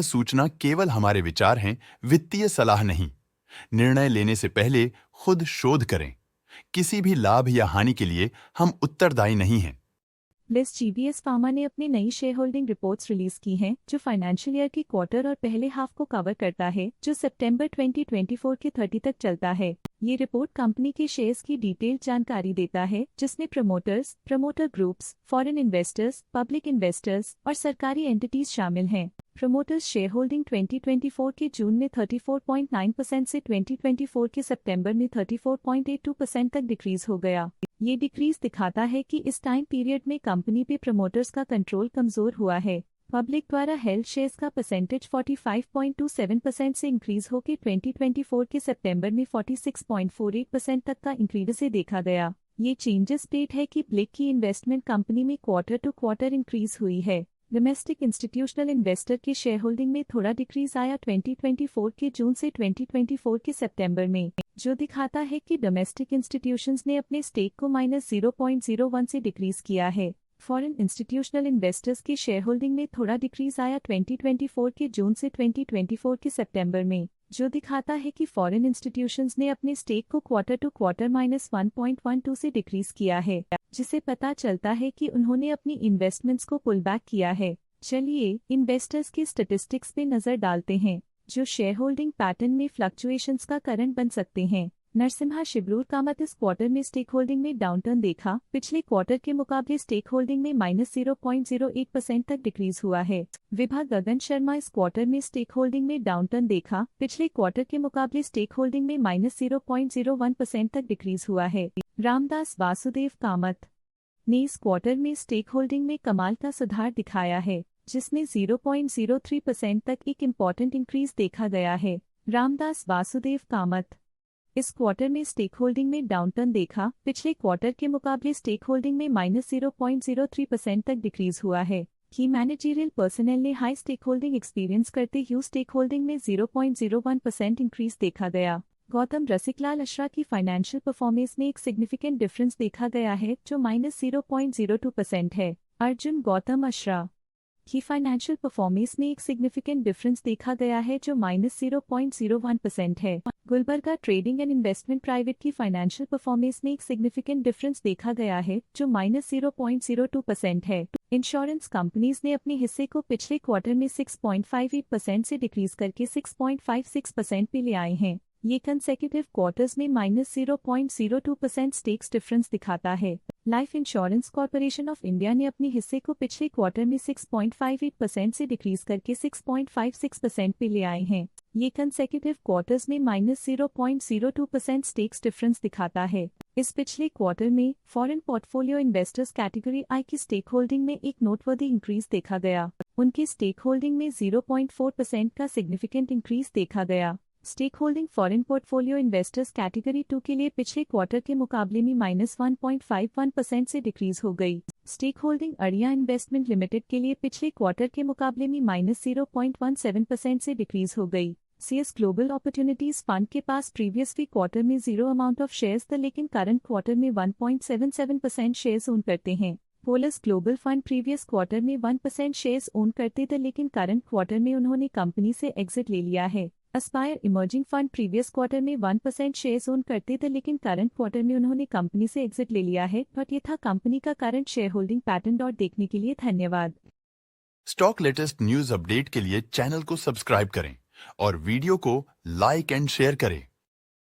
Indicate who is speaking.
Speaker 1: सूचना केवल हमारे विचार हैं, वित्तीय सलाह नहीं। निर्णय लेने से पहले खुद शोध करें। किसी भी लाभ या हानि के लिए हम उत्तरदायी नहीं हैं।
Speaker 2: लिस्ट जीबीएस फार्मा ने अपनी नई शेयर होल्डिंग रिपोर्ट्स रिलीज की हैं, जो फाइनेंशियल ईयर की क्वार्टर और पहले हाफ को कवर करता है, जो सितंबर 2024 के 30 तक चलता है। ये रिपोर्ट कंपनी के शेयर्स की डिटेल्ड जानकारी देता है, जिसमें promoters, promoter groups, foreign investors, public investors और सरकारी एंटिटीज शामिल हैं। प्रमोटर्स शेयर होल्डिंग 2024 के जून में 34.9% से 2024 के सितंबर में 34.82% तक डिक्रीज हो गया। ये डिक्रीज दिखाता है कि इस टाइम पीरियड में कंपनी पे प्रमोटर्स का कंट्रोल कमजोर हुआ है। पब्लिक द्वारा हेल्ड शेयर्स का परसेंटेज 45.27% से इंक्रीज होकर 2024 के सितंबर में 46.48% तक का इंक्रीज से देखा गया। ये चेंजेस स्टेट है कि ब्लिक की इन्वेस्टमेंट कंपनी में क्वार्टर टू क्वार्टर इंक्रीज हुई है। डोमेस्टिक इंस्टीट्यूशनल इन्वेस्टर के शेयर होल्डिंग में थोड़ा डिक्रीज आया 2024 के जून से 2024 के सितंबर में, जो दिखाता है कि डोमेस्टिक इंस्टीट्यूशंस ने अपने स्टेक को -0.01 से डिक्रीज किया है। फॉरेन इंस्टीट्यूशनल इन्वेस्टर्स की शेयर होल्डिंग में थोड़ा डिक्रीज आया 2024 के जून से 2024 के सितंबर में, जो दिखाता है कि फॉरेन इंस्टीट्यूशंस ने अपने स्टेक को क्वार्टर टू क्वार्टर -1.12 से डिक्रीज किया है, जिसे पता चलता है कि उन्होंने अपनी इन्वेस्टमेंट्स को पुल बैक किया है। चलिए इन्वेस्टर्स के स्टैटिस्टिक्स पे नजर डालते हैं, जो शेयर होल्डिंग पैटर्न में फ्लक्चुएशंस का कारण बन सकते हैं। नरसिम्हा शिबरूर कामत इस क्वार्टर में स्टेक होल्डिंग में डाउनटर्न देखा। पिछले क्वार्टर के मुकाबले स्टेक होल्डिंग में -0.08% तक डिक्रीज हुआ है। विभा गगन शर्मा इस क्वार्टर में स्टेक होल्डिंग में डाउनटर्न देखा। पिछले क्वार्टर के मुकाबले स्टेक होल्डिंग में -0.01% तक डिक्रीज हुआ है। रामदास वासुदेव कामत ने इस क्वार्टर में स्टेक होल्डिंग में कमाल का सुधार दिखाया है, जिसमें 0.03% तक एक इम्पॉर्टेंट इंक्रीज देखा गया है। रामदास वासुदेव कामत इस क्वार्टर में स्टेक होल्डिंग में डाउनटर्न देखा। पिछले क्वार्टर के मुकाबले स्टेक होल्डिंग में -0.03% तक डिक्रीज हुआ है। की मैनेजरियल पर्सनल ने हाई स्टेक होल्डिंग एक्सपीरियंस करते हुए स्टेक होल्डिंग में 0.01% इंक्रीज देखा गया। गौतम रसिकलाल अशरा की फाइनेंशियल परफॉर्मेंस में एक सिग्निफिकेंट डिफरेंस देखा गया है, जो -0.02% है। अर्जुन गौतम अशरा की फाइनेंशियल परफॉर्मेंस में एक सिग्निफिकेंट डिफरेंस देखा गया है, जो -0.01% है। Gulbarga trading and investment private की फाइनेंशियल परफॉर्मेंस में एक सिग्निफिकेंट डिफरेंस देखा गया है, जो -0.02% है। इंश्योरेंस कंपनीज ने अपने हिस्से को पिछले क्वार्टर में 6.58% से डिक्रीज करके 6.56% पे ले आए हैं। ये कंसेक्यूटिव क्वार्टर्स में -0.02% स्टेक्स डिफरेंस दिखाता है। Life insurance corporation of India ने अपने हिस्से को पिछले क्वार्टर में 6.58% से डिक्रीज करके 6.56% पे ले आए हैं। ये कंसेक्यूटिव क्वार्टर्स में -0.02% स्टेक्स डिफरेंस दिखाता है। इस पिछले क्वार्टर में फॉरेन पोर्टफोलियो इन्वेस्टर्स कैटेगरी आई की स्टेक होल्डिंग में एक नोटवर्दी इंक्रीज देखा गया। उनकी स्टेक होल्डिंग में 0.4% का सिग्निफिकेंट इंक्रीज देखा गया। Stake holding foreign portfolio investors category 2 के लिए पिछले क्वार्टर के मुकाबले में -1.51% से डिक्रीज हो गई। स्टेक होल्डिंग अड़िया इन्वेस्टमेंट लिमिटेड के लिए पिछले क्वार्टर के मुकाबले में -0.17% से डिक्रीज हो गई। सीएस ग्लोबल अपॉर्चुनिटीज फंड के पास प्रीवियस वीक क्वार्टर में 0 अमाउंट ऑफ शेयर्स थे, लेकिन करंट क्वार्टर में 1.77% शेयर्स ओन करते हैं। Paulus global fund previous quarter में 1% शेयर्स ओन करते थे, लेकिन करंट क्वार्टर में उन्होंने कंपनी से एग्जिट ले लिया है। Aspire emerging fund previous quarter में 1% शेयर्स ओन करते थे, लेकिन करंट क्वार्टर में उन्होंने कंपनी से एग्जिट ले लिया है। बट ये था कंपनी का करंट शेयर होल्डिंग पैटर्न। और देखने के लिए धन्यवाद।
Speaker 1: स्टॉक लेटेस्ट न्यूज अपडेट के लिए चैनल को सब्सक्राइब करें और वीडियो को लाइक एंड शेयर करें।